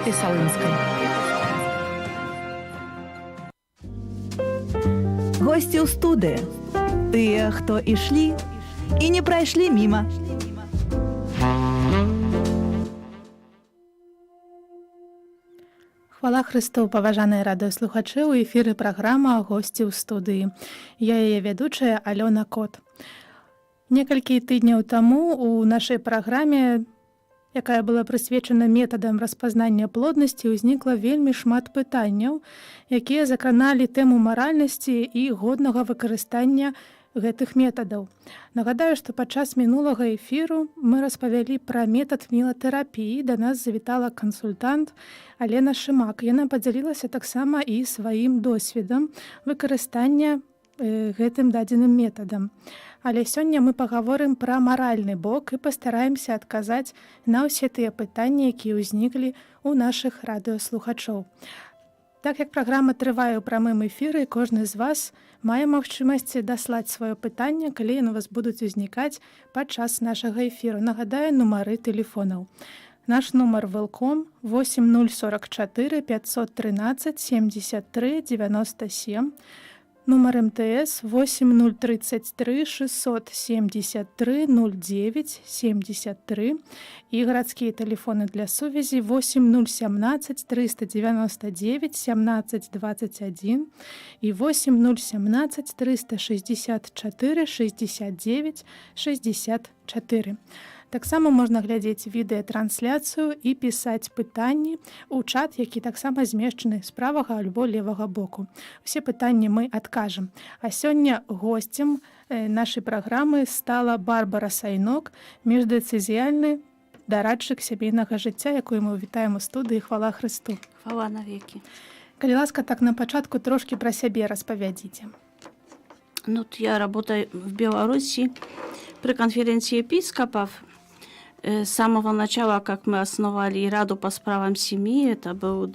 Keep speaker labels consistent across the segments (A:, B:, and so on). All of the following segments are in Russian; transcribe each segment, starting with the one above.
A: Маргаритай Салынскай.
B: Госці ў студыі. Тыя, хто ішлі і не прайшлі міма.
C: Хвала Христу, паважаныя радыёслухачы, у эфіры праграма «Госці ў студыі». Я яе вядучая Алёна Кот. Некалькі тыдняў таму у нашай праграме, якая была прысвечана метадам распазнання плоднасці, узнікла вельмі шмат пытанняў, якія закраналі тэму маральнасці і годнага выкарыстання гэтых метадаў. Нагадаю, што падчас мінулага эфіру мы распавялі пра метад мелатэрапіі. Да нас завітала кансультант Алена Шымак. Яна падзялілася таксама і сваім досведам выкарыстання гэтым дадзеным метадам. Але сёння мы пагаворым пра маральны бок і пастараемся адказаць на ўсе тыя пытанні, якія ўзніклі ў нашых радыёслухачоў. Так як праграма трывае ў прамым эфіры, кожны з вас мае магчымасць даслаць сваё пытанне, калі яны у вас будуць узнікаць падчас нашага эфіру. Нагадаю, нумары тэлефонаў. Наш нумар Велком 8044 513 73 97, нумар МТС 8033 673 09 73 і гарадскія тэлефоны для сувязі 8017 399 17 21 і 8017 364 69 64. Таксама можна глядзець відэатрансляцыю і пісаць пытанні ў чат, які таксама змешчаны з правага альбо левага боку. Усе пытанні мы адкажам. А сёння госцем нашай праграмы стала Барбара Сайнок, міждыцызіяльны дарадчык сямейнага жыцця, якую мы вітаем у студыі. Хвала Христу.
D: Хвала навеки.
C: Калі ласка, так на пачатку трошки пра сябе распавядзіце.
D: Я работаю в Беларуси при конференции епископов. С самого начала, как мы основали Раду по справам семьи, это было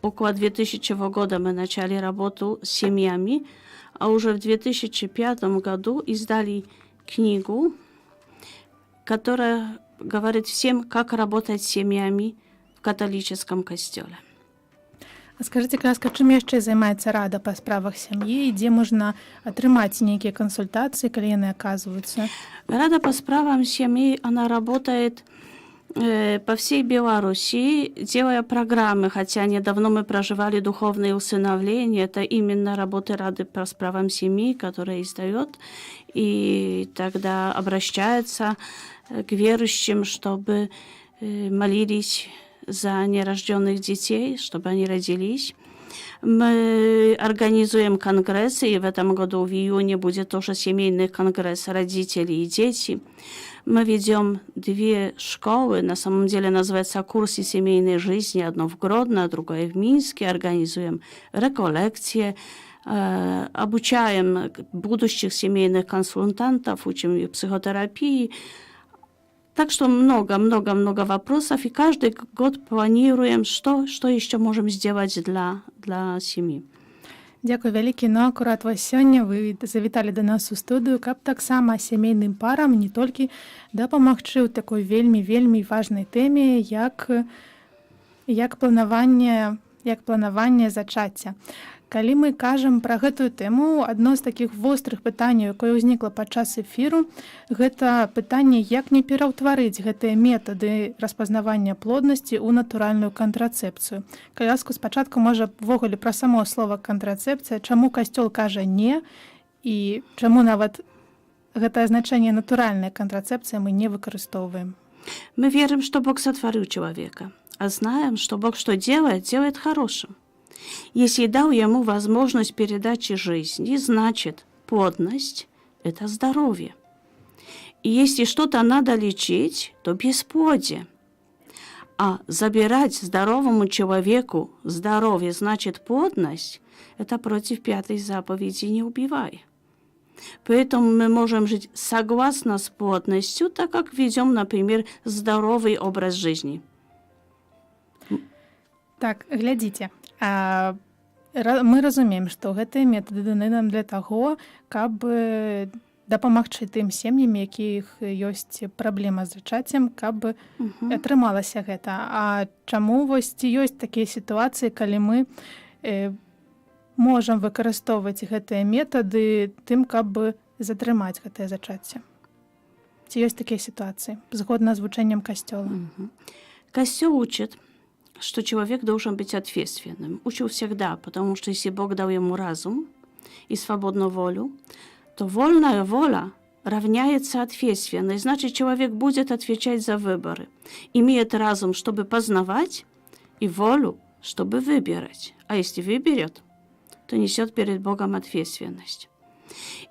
D: около 2000 года, мы начали работу с семьями, а уже в 2005 году издали книгу, которая говорит всем, как работать с семьями в католическом костеле.
C: А скажите, ласка, чым яшчэ займаецца Рада па справах сям'і і дзе можна атрымаць нейкія кансультацыі, калі яны аказваюцца?
D: Рада по справам семьи, она работает по всей Беларуси, делая программы, хотя недавно мы проживали духовное усыновление, это именно работы Рады по справам семьи, которая издает, и тогда обращается к верующим, чтобы молились за нерожденных детей, чтобы они родились. Мы организуем конгрессы, и в этом году в июне будет тоже семейный конгресс «Родители и дети». Мы ведем 2 школы, на самом деле называется «Курсы семейной жизни», одно в Гродно, другое в Минске. Организуем реколлекции, обучаем будущих семейных консультантов, учим их психотерапии. Так что много вопросов, и каждый год планируем, что еще можем сделать для семьи.
C: Дякую вялікі. Акурат вось сёння вы завіталі да нас у студыю, каб таксама сямейным парам не толькі дапамагчы ў такой вельмі важнай тэме, як планаванне зачацця. Калі мы кажам пра гэтую тэму, адно з такіх вострых пытанняў, якое ўзнікла падчас эфіру, гэта пытанне, як не пераўтварыць гэтыя метады распазнавання плоднасці ў натуральную кантрацэпцыю. Калі ласка, спачатку, можа, ввогуле пра само слова кантрацэпцыя, чаму касцёл кажа не, і чаму нават гэтае значэнне натуральная кантрацэпцыя мы не выкарыстоўваем.
D: Мы верим, что Бог сотворил человека, а знаем, что Бог что делает хорошим. Если дал ему возможность передачи жизни, значит, плодность – это здоровье. И если что-то надо лечить, то бесплодие. А забирать здоровому человеку здоровье, значит, плодность – это против 5 заповеди «Не убивай». Поэтому мы можем жить согласно с плодностью, так как ведем, например, здоровый образ жизни.
C: Так, глядзіце. Мы разумеем, што гэтыя метады даны нам для таго, каб дапамагчы тым сем'ям, якіх ёсць праблема з зачаццем, каб атрымалася гэта. А чаму вось ці ёсць такія сітуацыі, калі мы можам выкарыстоўваць гэтыя метады тым, каб затрымаць гэтае зачацце? Ці ёсць такія ситуации, згодна з вучэннем Касцёла?
D: Костел учит, что человек должен быть ответственным. Учил всегда, потому что если Бог дал ему разум и свободную волю, то вольная воля равняется ответственной. Значит, человек будет отвечать за выборы. Имеет разум, чтобы познавать, и волю, чтобы выбирать. А если выберет, то несет перед Богом ответственность.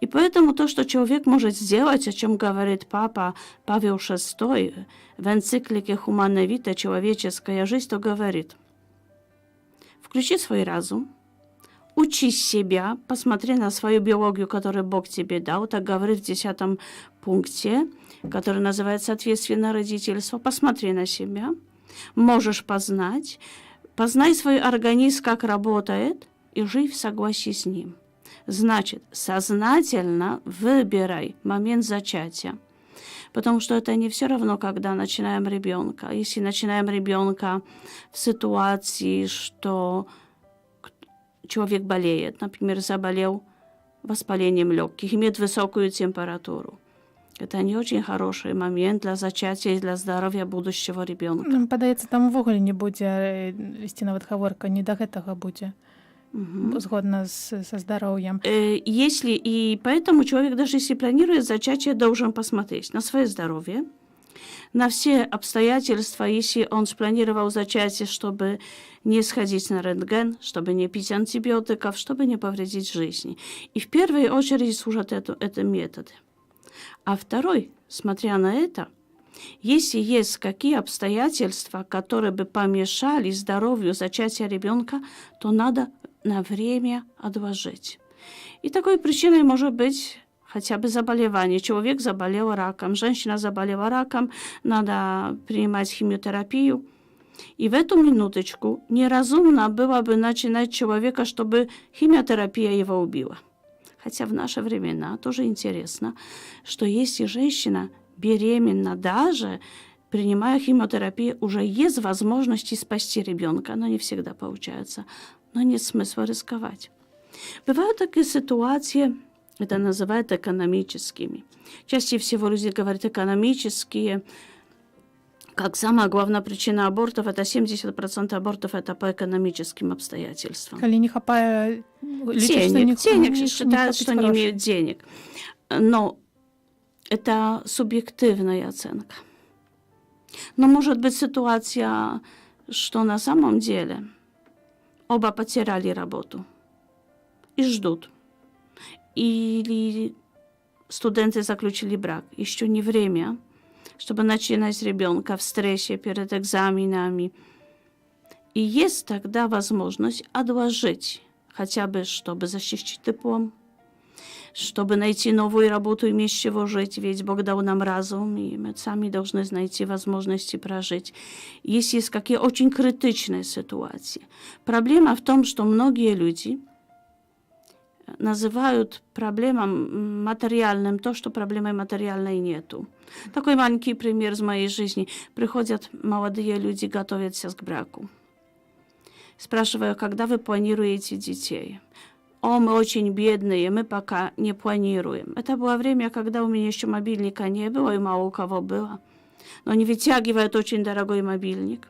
D: И поэтому то, что человек может сделать, о чем говорит Папа Павел VI в энциклике «Humanae Vitae» «Человеческая жизнь», то говорит: включи свой разум, учись себя, посмотри на свою биологию, которую Бог тебе дал, так говорит в 10 пункте, который называется «Ответственное родительство». Посмотри на себя, можешь познать, познай свой организм, как работает, и живи в согласии с ним. Значит, сознательно выбирай момент зачатия. Потому что это не все равно, когда начинаем ребенка. Если начинаем ребенка в ситуации, что человек болеет, например, заболел воспалением легких, имеет высокую температуру, это не очень хороший момент для зачатия и для здоровья будущего ребенка.
C: Падаецца, там увогуле не будзе весці нават гаворка, не да гэтага будзе. Згодна со здоровьем.
D: Если и поэтому человек, даже если планирует зачатие, должен посмотреть на свое здоровье, на все обстоятельства, если он спланировал зачатие, чтобы не сходить на рентген, чтобы не пить антибиотиков, чтобы не повредить жизни. И в первую очередь служат это методы. А второй, смотря на это, если есть какие обстоятельства, которые бы помешали здоровью зачатия ребенка, то надо на время отложить. И такой причиной может быть хотя бы заболевание. Человек заболел раком, женщина заболела раком, надо принимать химиотерапию. И в эту минуточку неразумно было бы начинать человека, чтобы химиотерапия его убила. Хотя в наши времена тоже интересно, что если женщина беременна, даже принимая химиотерапию, уже есть возможность спасти ребенка, но не всегда получается. Но нет смысла рисковать. Бывают такие ситуации, это называют экономическими. Чаще всего люди говорят экономические, как самая главная причина абортов, это 70% абортов это по экономическим обстоятельствам.
C: Коли не хапая
D: денег считают, что не имеют денег. Но это субъективная оценка. Но может быть ситуация, что на самом деле оба потеряли работу и ждут. Или студенты заключили брак. Еще не время, чтобы начинать ребенка в стрессе перед экзаменами. И есть тогда возможность отложить, хотя бы чтобы защитить диплом, чтобы найти новую работу, иметь с чего жить, ведь Бог дал нам разум, и мы сами должны найти возможности прожить. Если есть какие очень критичные ситуации. Проблема в том, что многие люди называют проблемам материальным то, что проблемы материальной нету. Такой маленький пример из моей жизни. Приходят молодые люди, готовятся к браку. Спрашиваю, когда вы планируете детей? О, мы очень бедные, мы пока не планируем. Это было время, когда у меня еще мобильника не было, и мало у кого было. Но они вытягивают очень дорогой мобильник.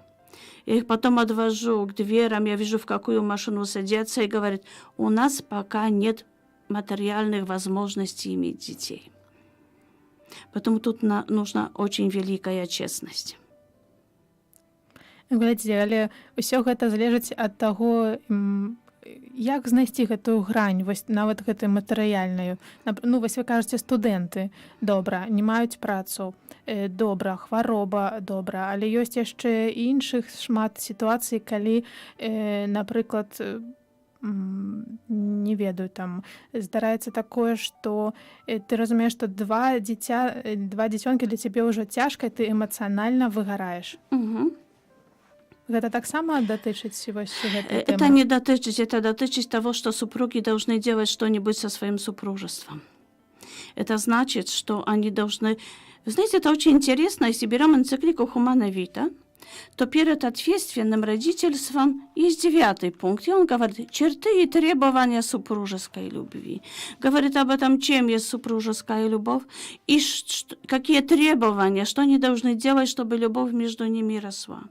D: Я их потом отвожу к дверям, я вижу, в какую машину садятся, и говорят, у нас пока нет материальных возможностей иметь детей. Поэтому тут нужна очень великая честность.
C: Глядзі, але ўсё гэта залежыць ад таго, як знайсці гэтую грань, вось нават гэтую матэрыяльную. Ну, вось вы кажаце, студэнты, добра, не маюць працу, добра, хвароба, добра, але ёсць яшчэ іншых шмат сітуацый, калі, напрыклад, не ведаю, там здараецца такое, што ты разумееш, што два дзіцёнкі для цябе ўжо цяжка, ты эмацыянальна выгараеш. Это так само дотычить вось гэтай тэмы?
D: Это не дотычить, это дотычить того, что супруги должны делать что-нибудь со своим супружеством. Это значит, что они должны... Вы знаете, это очень интересно. Если берем энциклику Humana Vitae, то перед ответственным родительством есть 9 пункт, и он говорит, черты и требования супружеской любви. Говорит об этом, чем есть супружеская любовь, и какие требования, что они должны делать, чтобы любовь между ними росла.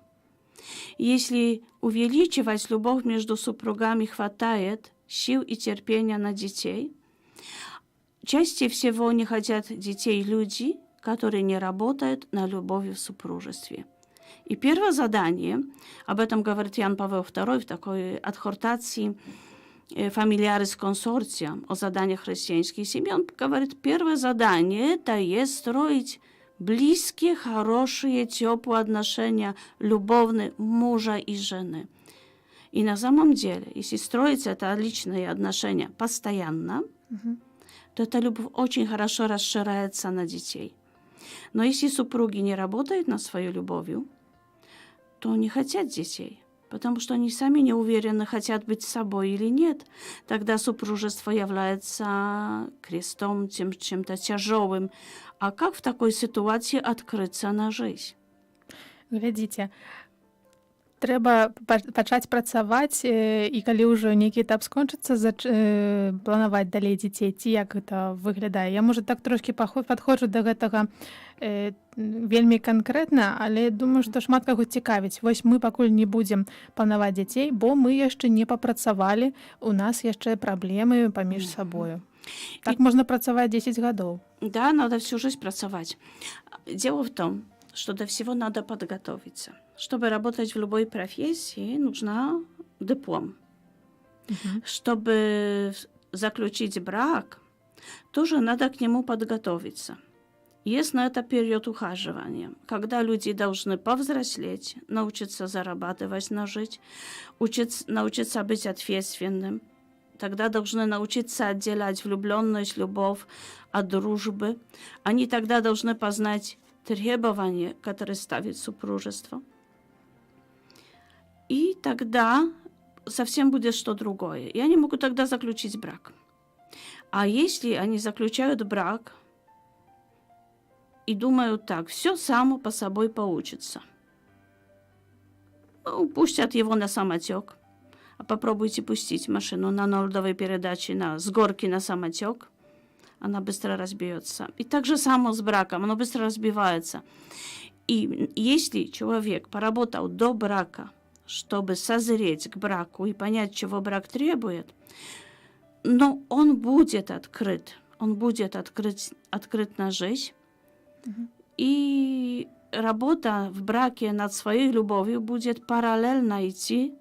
D: Если увеличивать любовь между супругами хватает сил и терпения на детей, чаще всего не хотят детей люди, которые не работают на любови в супружестве. И первое задание, об этом говорит Ян Павел II в такой адхортации «Familiaris Consortium» о заданиях христианских семей. Он говорит, первое задание – это есть строить близкие, хорошие, теплые отношения, любовные мужа и жены. И на самом деле, если строить это личные отношения постоянно, то эта любовь очень хорошо расширяется на детей. Но если супруги не работают над своей любовью, то не хотят детей, потому что они сами не уверены, хотят быть собой или нет. Тогда супружество является крестом, чем-то тяжелым. А как в такой ситуации открыться на жизнь?
C: Глядзіце, трэба пачаць працаваць, і калі ўжо нейкі этап скончыцца, планаваць далей дзяцей, ці як гэта выглядае. Я, можа, так трошкі падходжу да гэтага вельмі канкрэтна, але думаю, што шмат каго цікавіць. Вось мы пакуль не будзем планаваць дзяцей, бо мы яшчэ не папрацавалі, у нас яшчэ праблемы паміж сабою. Так можно працаваць 10 гадоў.
D: Да, надо всю жизнь pracować. Дело в том, что до всего надо подготовиться. Чтобы работать в любой профессии, нужна диплом. Чтобы заключить брак, тоже надо к нему подготовиться. Есть на это период ухаживания, когда люди должны повзрослеть, научиться зарабатывать на жизнь, научиться быть ответственным. Тогда должны научиться отделять влюбленность, любовь от дружбы. Они тогда должны познать требования, которые ставит супружество. И тогда совсем будет что другое. И они могут тогда заключить брак. А если они заключают брак и думают так, все само по собой получится. Ну, пустят его на самотек. А попробуйте пустить машину на нолдовой передаче с горки на самотек. Она быстро разбьется. И так же само с браком, оно быстро разбивается. И если человек поработал до брака, чтобы созреть к браку и понять, чего брак требует, но он будет открыт на жизнь. И работа в браке над своей любовью будет параллельно идти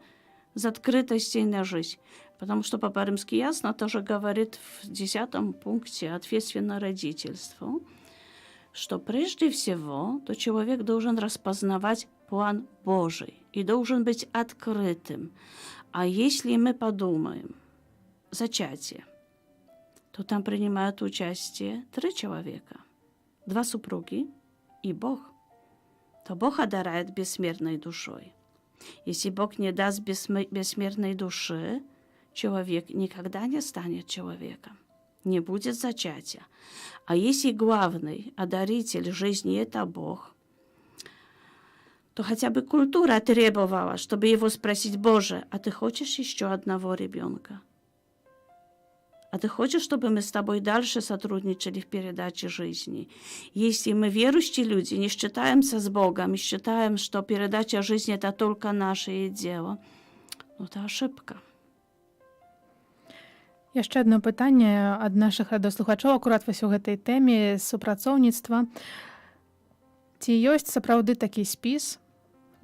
D: с открытостью на жизнь. Потому что Папа Римский ясно тоже говорит в 10 пункте ответственное родительство, что прежде всего то человек должен распознавать план Божий и должен быть открытым. А если мы подумаем, зачатие, то там принимают участие 3 человека, 2 супруги и Бог. То Бог одаряет бессмертной душой. Если Бог не даст бессмертной души, человек никогда не станет человеком, не будет зачатия. А если главный одаритель жизни – это Бог, то хотя бы культура требовала, чтобы его спросить: Боже, а ты хочешь еще одного ребенка? А ты хочешь, чтобы мы с тобой дальше сотрудничали в передаче жизни? Если мы верующие люди, не считаемся с Богом, и считаем, что передача жизни – это только наше дело, ну, это ошибка.
C: Яшчэ одно пытанне ад нашых радыёслухачоў акурат вось у гэтай тэме супрацоўніцтва. Ці ёсць сапраўды такі спіс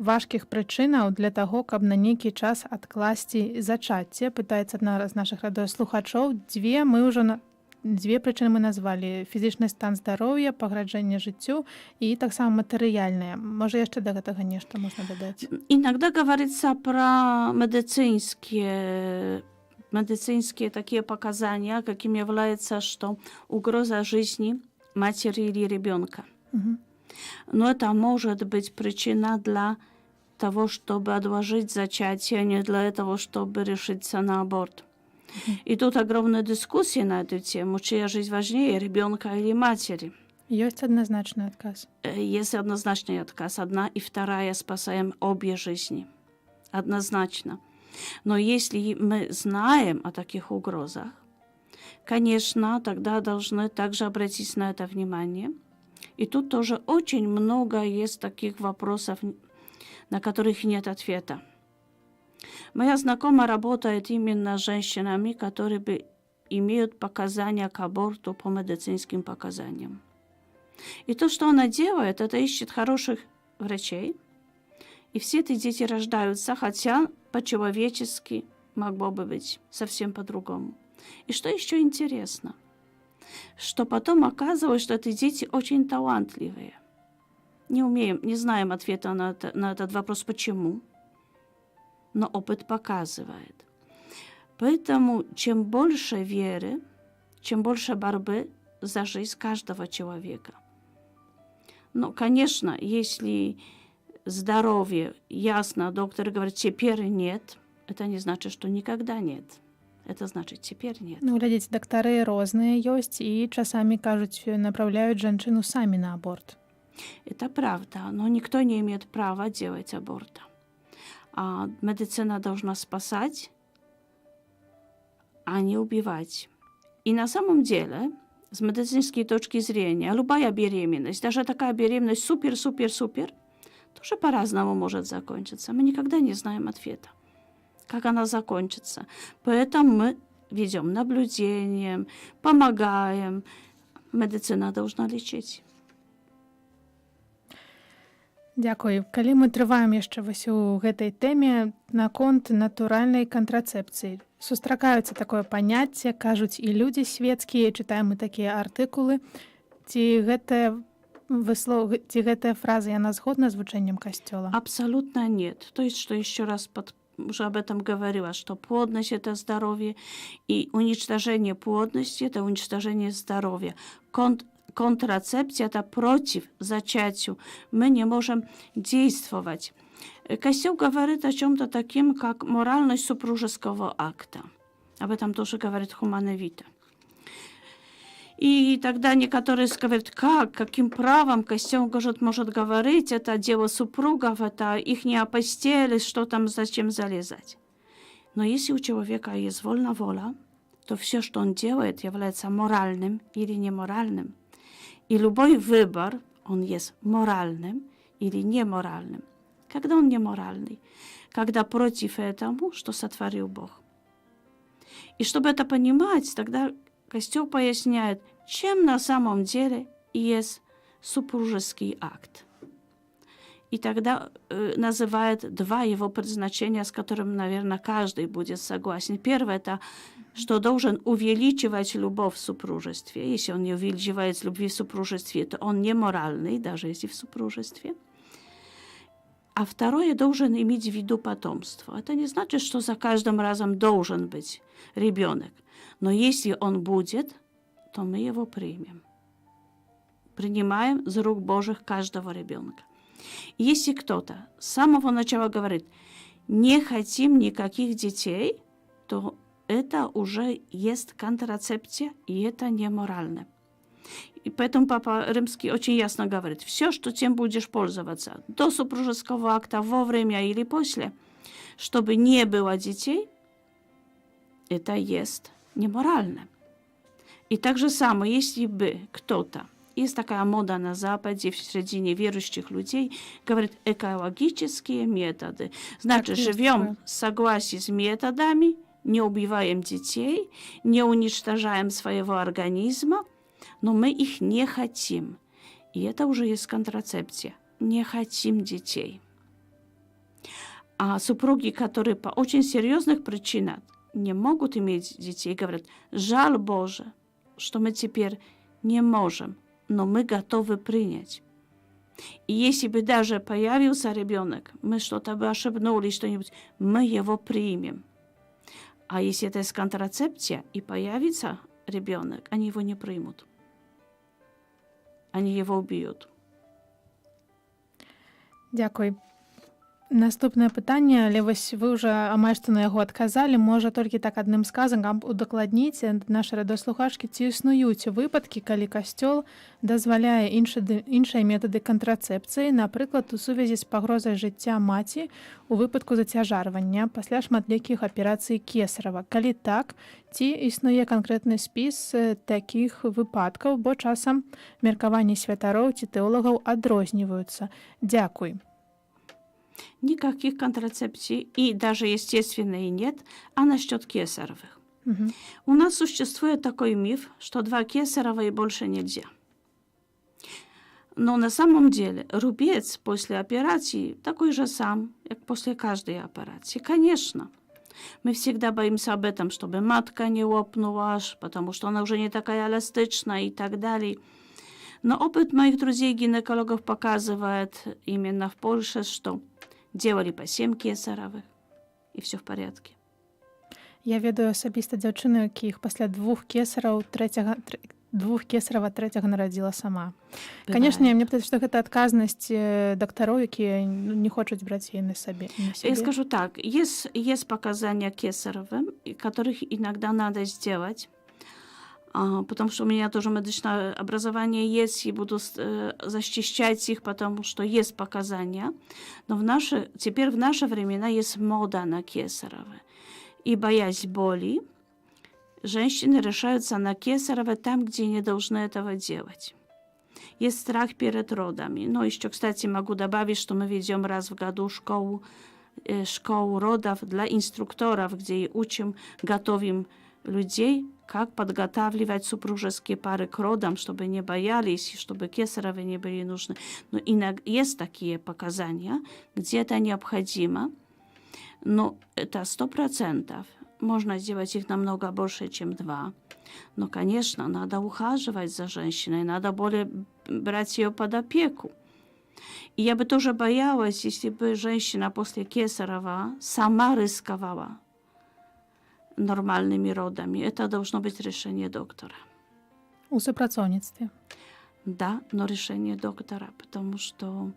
C: важкіх прычынаў для таго, каб на нейкі час адкласці зачацце? Пытаецца адна з нашых радыёслухачоў. Дзве прычыны мы назвалі: фізічны стан здароўя, пагражэнне жыццю і таксама матэрыяльнае. Можа, яшчэ да гэтага нешта можна дадаць?
D: Иногда говорится про медицинские такие показания, каким является, что угроза жизни матери или ребенка. Но это может быть причина для того, чтобы отложить зачатие, а не для того, чтобы решиться на аборт. И тут огромная дискуссия на эту тему, чья жизнь важнее, ребенка или матери.
C: Ёсць адназначны адказ.
D: Есть однозначный отказ. Одна и вторая спасаем обе жизни. Однозначно. Но если мы знаем о таких угрозах, конечно, тогда должны также обратить на это внимание. И тут тоже очень много есть таких вопросов, на которых нет ответа. Моя знакомая работает именно с женщинами, которые имеют показания к аборту по медицинским показаниям. И то, что она делает, это ищет хороших врачей. И все эти дети рождаются, хотя по-человечески могло бы быть совсем по-другому. И что еще интересно, что потом оказывается, что эти дети очень талантливые. Не знаем ответа на этот вопрос, почему, но опыт показывает. Поэтому чем больше веры, чем больше борьбы за жизнь каждого человека. Ну, конечно, если здоровье ясно, доктор говорит, теперь нет, это не значит, что никогда нет. Это значит, теперь нет.
C: Ну, глядзіце, дактары розныя ёсць і часамі кажуць, направляюць жанчыну самі на аборт.
D: Это правда, но никто не имеет права делать аборт. А медицина должна спасать, а не убивать. И на самом деле, с медицинской точки зрения, любая беременность, даже такая беременность супер-супер-супер, тоже по-разному может закончиться. Мы никогда не знаем ответа, как она закончится. Поэтому мы ведем наблюдение, помогаем. Медицина должна лечить.
C: Дзякуй. Калі мы трываем яшчэ вось у гэтай тэме наконт натуральнай кантрацэпцыі. Сустракаюцца такое паняцце, кажуць і людзі свецкія, чытаем мы такія артыкулы. Ці гэтая фраза, яна згодна з вучэннем Касцёла?
D: Абсолютно нет. То есть, что еще раз уже об этом говорила, что плодность – это здоровье, и уничтожение плодности – это уничтожение здоровья. Контрацепция – это против зачатию. Мы не можем действовать. Костел говорит о чем-то таким, как моральность супружеского акта. Об этом тоже говорит Humanae Vitae. И тогда некоторые говорят, каким правом Костел может говорить, это дело супругов, это их не постель, что там, зачем залезать. Но если у человека есть вольная воля, то все, что он делает, является моральным или неморальным. И любой выбор, он есть моральным или неморальным. Когда он неморальный? Когда против этого, что сотворил Бог. И чтобы это понимать, тогда Костел поясняет, чем на самом деле есть супружеский акт. И тогда называет два его предназначения, с которым, наверное, каждый будет согласен. Первое – это, что должен увеличивать любовь в супружестве. Если он не увеличивает любви в супружестве, то он не моральный, даже если в супружестве. А второе – должен иметь в виду потомство. Это не значит, что за каждым разом должен быть ребенок. Но если он будет, то мы его примем. Принимаем с рук Божьих каждого ребенка. Если кто-то с самого начала говорит, не хотим никаких детей, то это уже есть контрацепция, и это неморально. И поэтому Папа Римский очень ясно говорит, все, что тем будешь пользоваться до супружеского акта, во время или после, чтобы не было детей, это есть неморально. И так же самое, если бы кто-то, есть такая мода на Западе, в среди верующих людей, говорит, экологические методы. Значит, живем в согласии с методами, не убиваем детей, не уничтожаем своего организма, но мы их не хотим. И это уже есть контрацепция. Не хотим детей. А супруги, которые по очень серьезных причинам не могут иметь детей, говорят, жаль Боже, что мы теперь не можем, но мы готовы принять. И если бы даже появился ребенок, мы что-то бы ошибнули, что-нибудь, мы его примем. А если это есть контрацепция и появится ребенок, они его не примут. Они его убьют.
C: Дякую. Наступнае пытанне, але вось вы ўжо амаль што на яго адказалі, можа толькі так адным сказам удакладніць нашы радыёслухачкі, ці існуюць выпадкі, калі касцёл дазваляе іншыя метады кантрацэпцыі, напрыклад, у сувязі з пагрозай жыцця маці у выпадку зацяжарвання пасля шматлікіх аперацый кесарава. Калі так, ці існуе канкрэтны спіс такіх выпадкаў, бо часам меркаванні святароў ці тэолагаў адрозніваюцца. Дзякуй.
D: Никаких контрацепций, и даже естественной нет, а насчет кесаровых. У нас существует такой миф, что 2 кесарева и больше нельзя. Но на самом деле рубец после операции такой же сам, как после каждой операции. Конечно, мы всегда боимся об этом, чтобы матка не лопнула, потому что она уже не такая эластичная и так далее. Но опыт моих друзей-гинекологов показывает именно в Польше, что делали по 7 кесаровых, и все в порядке.
C: Я ведаю асабіста дзяўчыну, якіх пасля 2 кесарава трэцяга нарадзіла сама. Канешне, мне падаецца, што гэта адказнасць дактароў, якія не хочуць браць яе на себе.
D: Я скажу так, есть показания кесаровым, которых иногда надо сделать, потому что у меня тоже медицинское образование есть, и буду защищать их, потому что есть показания. Но теперь в наши времена есть мода на кесарево. И боясь боли, женщины решаются на кесарево там, где не должны этого делать. Есть страх перед родами. Но еще, кстати, могу добавить, что мы ведем раз в году школу родов для инструкторов, где учим, готовим людей, как подготавливать супружеские пары к родам, чтобы не боялись, и чтобы кесарево не были нужны. Но есть такие показания, где это необходимо, но это 100%. Можно сделать их намного больше, чем 2. Но, конечно, надо ухаживать за женщиной, надо более брать ее под опеку. И я бы тоже боялась, если бы женщина после кесарева сама рисковала нормальными родами. Это должно быть решение доктора.
C: У супрацоўніцтве.
D: Да, но решение доктора, потому что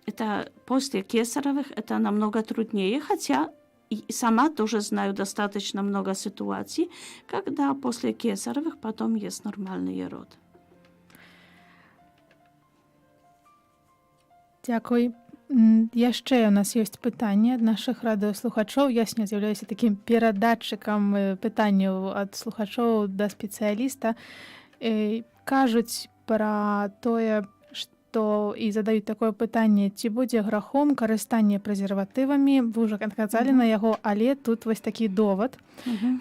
D: это после кесаревых это намного труднее, хотя и сама тоже знаю достаточно много ситуаций, когда после кесаревых потом есть нормальный род.
C: Дзякуй. Яшчэ у нас ёсць пытанне ад нашых радыёслухачоў. Я сёння з'яўляюся такім перадатчыкам пытанняў ад слухачоў да спецыяліста. Кажуць пра тое, што і задаюць такое пытанне, ці будзе грахом карыстанне прэзерватывамі. Вы ўжо адказалі на яго, але тут вось такі довад.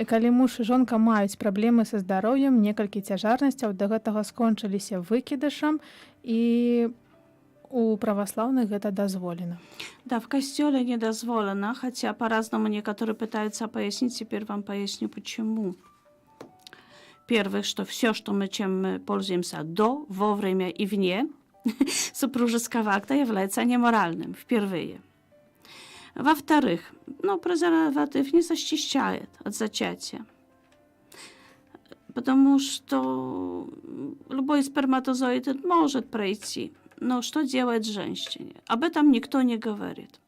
C: Калі муж і жонка маюць праблемы са здароўем, некалькі цяжарнасцяў да гэтага скончыліся выкідышам, і у православных это дозволено.
D: Да, в костеле не дозволено, хотя по-разному некоторые пытаются пояснить, теперь вам поясню почему. Первых, что все, чем мы пользуемся до, во время и вне супружеского акта, является неморальным впервые. Во-вторых, презерватив не защищает от зачатия, потому что любой сперматозоид может пройти. Но что делать женщине? Об этом никто не говорит.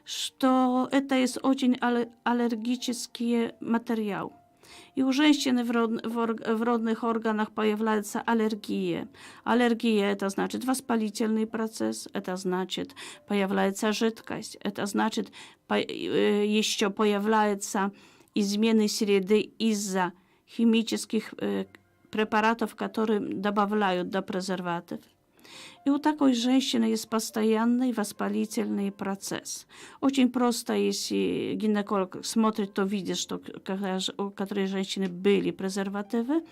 D: Что это есть очень аллергический материал. И у женщины в родных органах появляется аллергия. Аллергия – это значит воспалительный процесс, это значит появляется жидкость, это значит еще появляются измены среды из-за химических препаратов, которые добавляют до презерватив. И у такой женщины есть постоянный воспалительный процесс. Очень просто, если гинеколог смотрит, то видит, что у которой женщины были презервативы.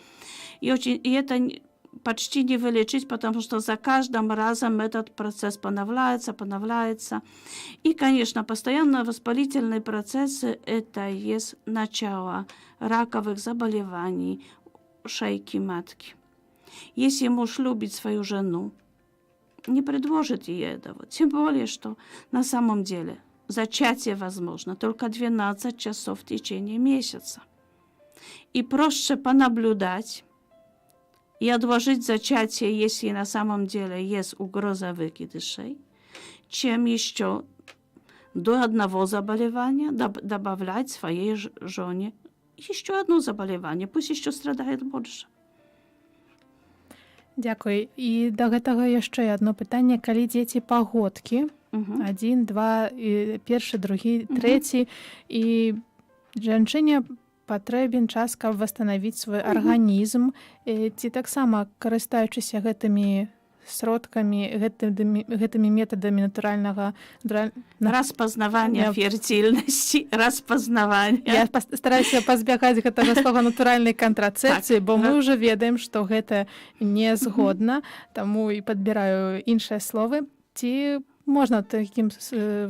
D: И это почти не вылечить, потому что за каждым разом этот процесс поновляется. И, конечно, постоянно воспалительные процессы – это есть начало раковых заболеваний шейки матки. Если муж любит свою жену, не предложит ей этого. Тем более, что на самом деле зачатие возможно только 12 часов в течение месяца. И проще понаблюдать и отложить зачатие, если на самом деле есть угроза выкидышей, чем еще до одного заболевания добавлять своей жене еще одно заболевание. Пусть еще страдает больше.
C: Дзякуй. І да гэтага яшчэ адно пытанне, калі дзеці пагодкі, адзін, два, першы, другі, трэці, і жанчыне патрэбен час, каб восстанавіць свой арганізм, ці таксама карыстаючыся гэтымі сродкамі, гэтымі метадамі натуральнага
D: распазнавання фертильнасці, распазнавання.
C: Я стараюся пазбягаць гэтага слова натуральнай кантрацэпцыі, бо мы ўжо ведаем, што гэта не згодна, таму і падбіраю іншыя словы. Ці можна такім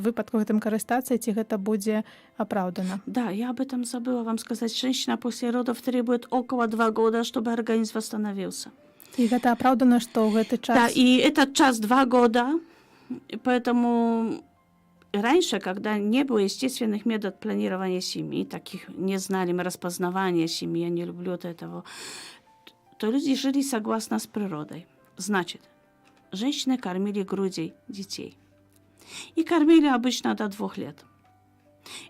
C: выпадку гэтым карыстацца, ці гэта будзе апраўдана?
D: Да, я об этом забыла вам сказать. Женщина после родов требует около 2 года, чтобы организм восстановился.
C: И это оправдано, что в этот час...
D: Да, и этот час 2 года, поэтому раньше, когда не было естественных методов планирования семьи, таких не знали мы распознавания семьи, я не люблю этого, то люди жили согласно с природой. Значит, женщины кормили грудей детей. И кормили обычно до 2 лет.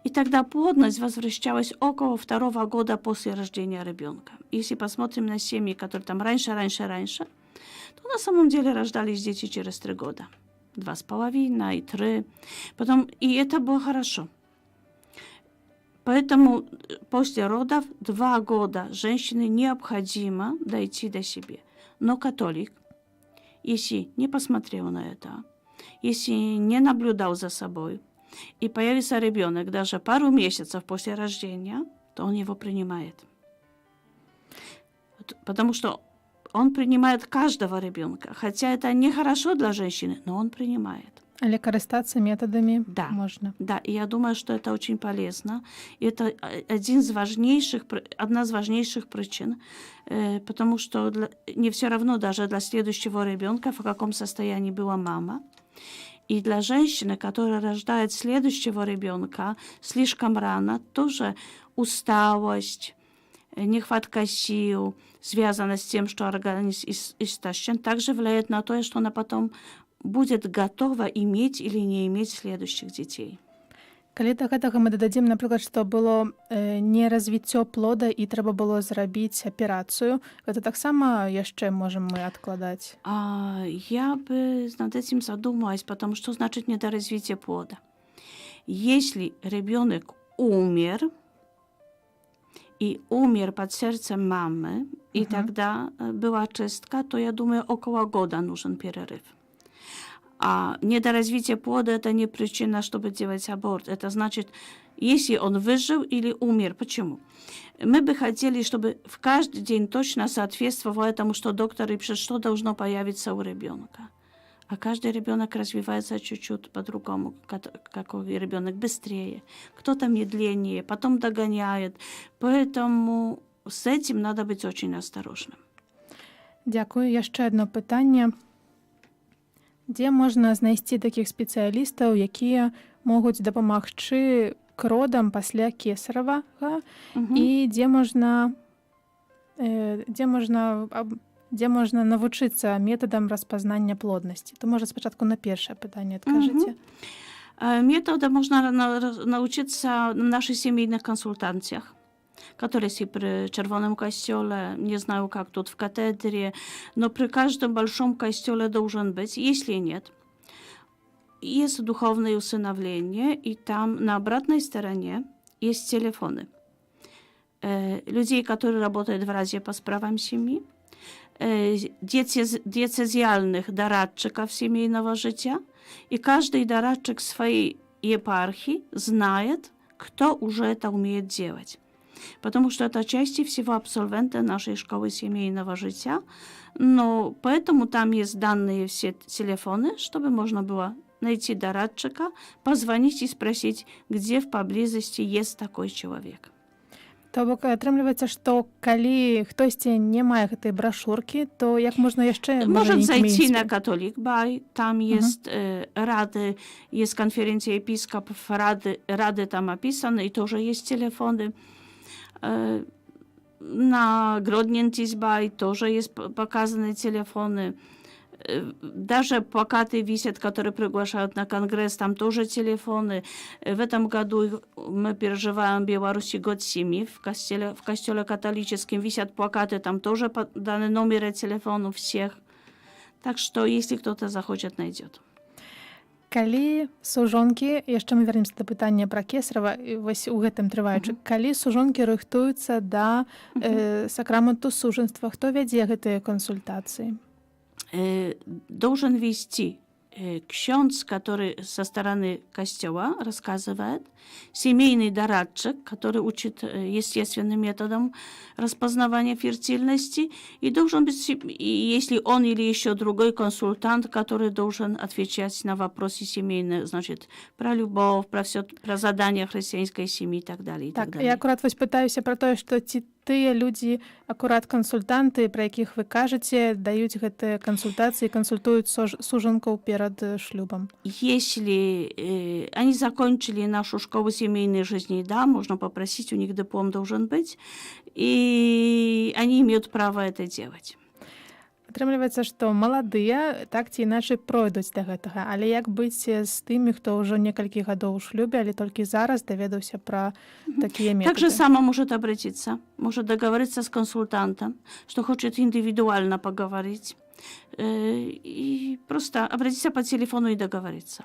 D: И тогда плодность возвращалась около 2 года после рождения ребенка. Если посмотрим на семьи, которые там раньше, то на самом деле рождались дети через 3 года. 2,5 и 3. Потом, и это было хорошо. Поэтому после родов 2 года женщине необходимо дойти до себя. Но католик, если не посмотрел на это, если не наблюдал за собой, и появится ребенок даже пару месяцев после рождения, то он его принимает. Потому что он принимает каждого ребенка. Хотя это нехорошо для женщины, но он принимает.
C: Але карыстацца методами можно.
D: Да, и я думаю, что это очень полезно. И это одна из важнейших причин, потому что не все равно даже для следующего ребенка, в каком состоянии была мама. И для женщины, которая рождает следующего ребенка слишком рано, тоже усталость, нехватка сил, связана с тем, что организм истощен, также влияет на то, что она потом будет готова иметь или не иметь следующих детей.
C: Калі да гэтага мы дададзім, напрыклад, што было неразвіццё плода і трэба было зрабіць аперацыю, гэта таксама яшчэ можем мы адкладаць?
D: Я бы над этим задумалась, потому что значит недоразвитие плода. Если ребенок умер, и умер под сердцем мамы, и тогда была чистка, то, я думаю, около года нужен перерыв. А недоразвитие плода – это не причина, чтобы делать аборт. Это значит, если он выжил или умер. Почему? Мы бы хотели, чтобы в каждый день точно соответствовало этому, что доктор пишет, что должно появиться у ребенка. А каждый ребенок развивается чуть-чуть по-другому. Какой ребенок быстрее, кто-то медленнее, потом догоняет. Поэтому с этим надо быть очень осторожным.
C: Дякую. Яшчэ одно пытанне. Дзе можна знайсці такіх спецыялістаў, якія могуць дапамагчы к родам пасля кесаревага, і дзе можна навучыцца метадам распазнання плоднасці? То, можа, спачатку на першае пытанне адкажыце.
D: Метода можно научиться на наших семейных консультациях, которые есть и при Червоном костеле, не знаю, как тут в катедре, но при каждом большом костеле должен быть. Если нет, есть духовное усыновление, и там на обратной стороне есть телефоны людей, которые работают в Раdzie по справам семьи, диецезиальных дорадчиков семейного жития, и каждый дорадчик своей епархии знает, кто уже это умеет делать. Потому что это чаще всего абсолвенты нашей школы семейного жития. Но поэтому там есть данные все телефоны, чтобы можно было найти дорадчика, позвонить и спросить, где в поблизости есть такой человек.
C: То бок атрымліваецца, што калі хтосьці не мае гэтай брашуркі, то як можна яшчэ...
D: Может зайти на Католик Бай, там есть рады, есть конференция епископов, рады там описаны, и тоже есть телефоны. На Гроднентис Бай тоже есть показаны телефоны. Даже плакаты висят, которые приглашают на конгресс, там тоже телефоны. В этом году мы переживаем в Беларуси год семьи. В костеле католическом висят плакаты, там тоже даны номеры телефона всех. Так что, если кто-то захочет, найдет.
C: Калі сужонкі, яшчэ мы вернемся да пытання пра Кесарава, і вось у гэтым трываючы, калі сужонкі рыхтуюцца да сакраменту сужанства, хто вядзе гэтыя кансультацыі?
D: Должен вести ksiądz, который со стороны костела рассказывает, семейный дорадчик, который учит естественным методом распознавания фертильности, и должен быть, если он или еще другой консультант, который должен отвечать на вопросы семейные, значит, про любовь, про все, про задания христианской семьи и так далее.
C: Так, я акурат вось пытаюся пра тое, што ці тыя людзі, акурат кансультанты, пра якіх вы кажаце, даюць гэтыя кансультацыі, кансультуюць сужанкаў перад шлюбам.
D: Если они закончили нашу школу семейной жизни, да, можно попросить, у них диплом должен быть, и они имеют право это делать.
C: Атрымліваецца, што маладыя так ці іначай пройдуць да гэтага, але як быць з тымі, хто ўжо некалькі гадоў у шлюбе, але толькі зараз даведаўся пра такія методы?
D: Так же само может обратиться, может договориться с консультантом, что хочет индивидуально поговорить, и просто обратиться по телефону и договориться.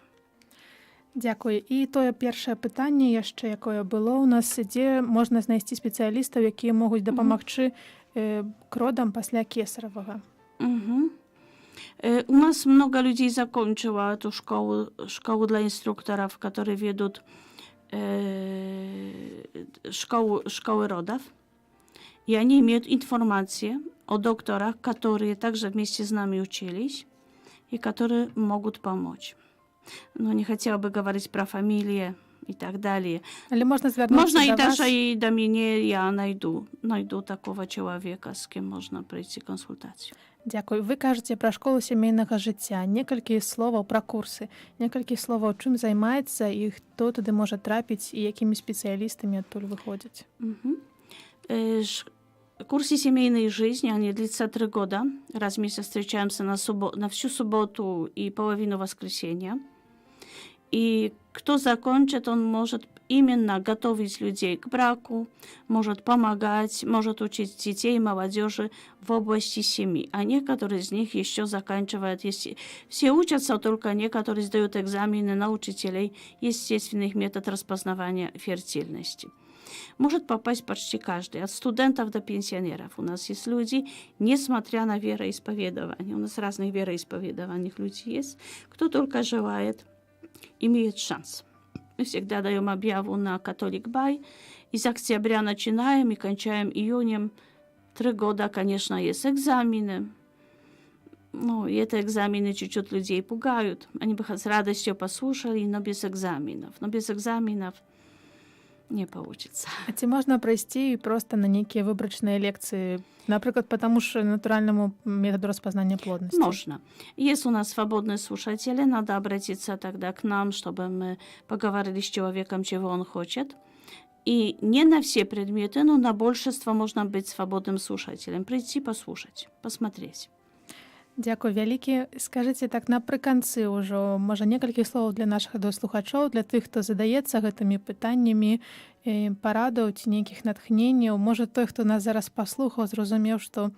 C: Дзякуй. І тое першае пытанне яшчэ, якое было ў нас, дзе можна знайсці спецыялістаў, якія могуць дапамагчы кродам пасля кесаравага.
D: У нас много людей закончило эту школу для инструкторов, которые ведут школы родов. И они имеют информацию о докторах, которые также вместе с нами учились и которые могут помочь. Но не хотела бы говорить про фамилии и так далее.
C: Але можна звярнуцца
D: Можно и
C: да вас.
D: даже и до меня я найду такого человека, с кем можно пройти консультацию.
C: Дзякуй. Вы кажаце пра школу сямейнага жыцця, некалькі словаў пра курсы, некалькі словаў, чым займаецца і хто туды можа трапіць і якімі спецыялістамі адтуль выходзяць.
D: Курсы семейной жизни, они длятся 3 года. Раз в месяц встречаемся на всю субботу и половину воскресенья. И кто закончит, он может именно готовить людей к браку, может помогать, может учить детей и молодежи в области семьи. А некоторые из них еще заканчивают, если все учатся, только некоторые сдают экзамены на учителей естественных методов распознавания фертильности. Может попасть почти каждый, от студентов до пенсионеров. У нас есть люди, несмотря на вероисповедование, у нас разных вероисповедований люди есть, кто только желает, имеет шанс. Мы всегда даем объяву на Catholic By. Из октября начинаем и кончаем июнем. 3 года, конечно, есть экзамены. Ну, и это экзамены чуть-чуть людей пугают. Они бы с радостью послушали, но без экзаменов. Но без экзаменов не получится.
C: А ці можна прайсці просто на нейкія выбрачныя лекцыі, напрыклад, по тому ж натуральному методу распознания плодности?
D: Можно. Есть у нас свободные слушатели, надо обратиться тогда к нам, чтобы мы поговорили с человеком, чего он хочет. И не на все предметы, но на большинство можно быть свободным слушателем. Прийти послушать, посмотреть.
C: Дзякуй вялікі. Скажыце так напрыканцы ўжо, можа, некалькі словаў для нашых дослухачоў, для тых, хто задаецца гэтымі пытаннямі, парадаў ці нейкіх натхненняў. Можа, той, хто нас зараз паслухаў, зразумеў, што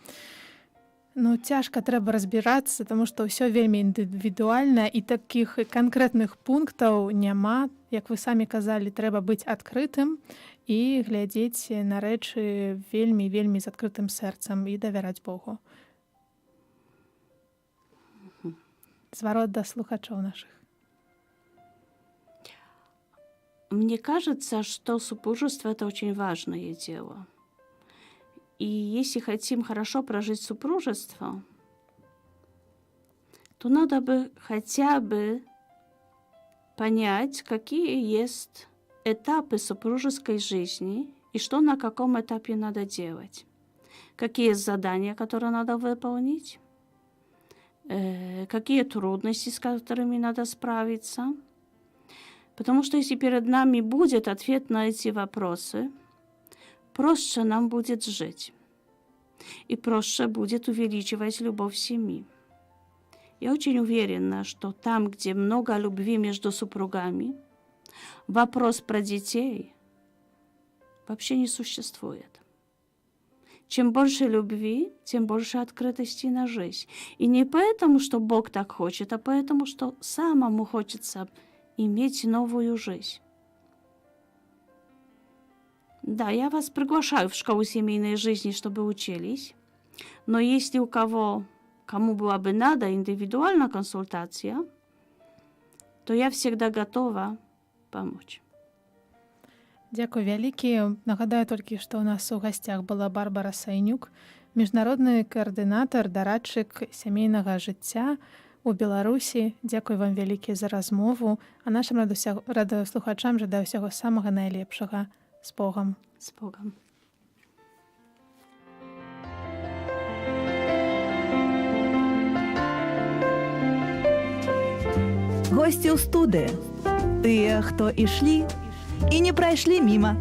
C: цяжка трэба разбірацца, таму што ўсё вельмі індывідуальна і такіх канкрэтных пунктаў няма. Як вы самі казалі, трэба быць адкрытым і глядзець на рэчы вельмі з адкрытым сэрцам і давяраць Богу. Зворот до слухачоў наших.
D: Мне кажется, что супружество – это очень важное дело. И если хотим хорошо прожить супружество, то надо бы хотя бы понять, какие есть этапы супружеской жизни и что на каком этапе надо делать. Какие есть задания, которые надо выполнить, какие трудности, с которыми надо справиться. Потому что если перед нами будет ответ на эти вопросы, проще нам будет жить. И проще будет увеличивать любовь семьи. Я очень уверена, что там, где много любви между супругами, вопрос про детей вообще не существует. Чем больше любви, тем больше открытости на жизнь. И не поэтому, что Бог так хочет, а поэтому, что самому хочется иметь новую жизнь. Да, я вас приглашаю в школу семейной жизни, чтобы учились. Но если кому была бы надо индивидуальная консультация, то я всегда готова помочь.
C: Дзякуй вялікі. Нагадаю толькі, што ў нас у гасцях была Барбара Сайнюк, міжнародны каардынатар, дарадчык сямейнага жыцця у Беларусі. Дзякуй вам вялікі за размову. А нашым радыёслухачам жадаю ўсяго самага найлепшага. З Богам.
D: С Богом.
B: Госці ў студыі. Тыя, хто ішлі і не прайшлі міма.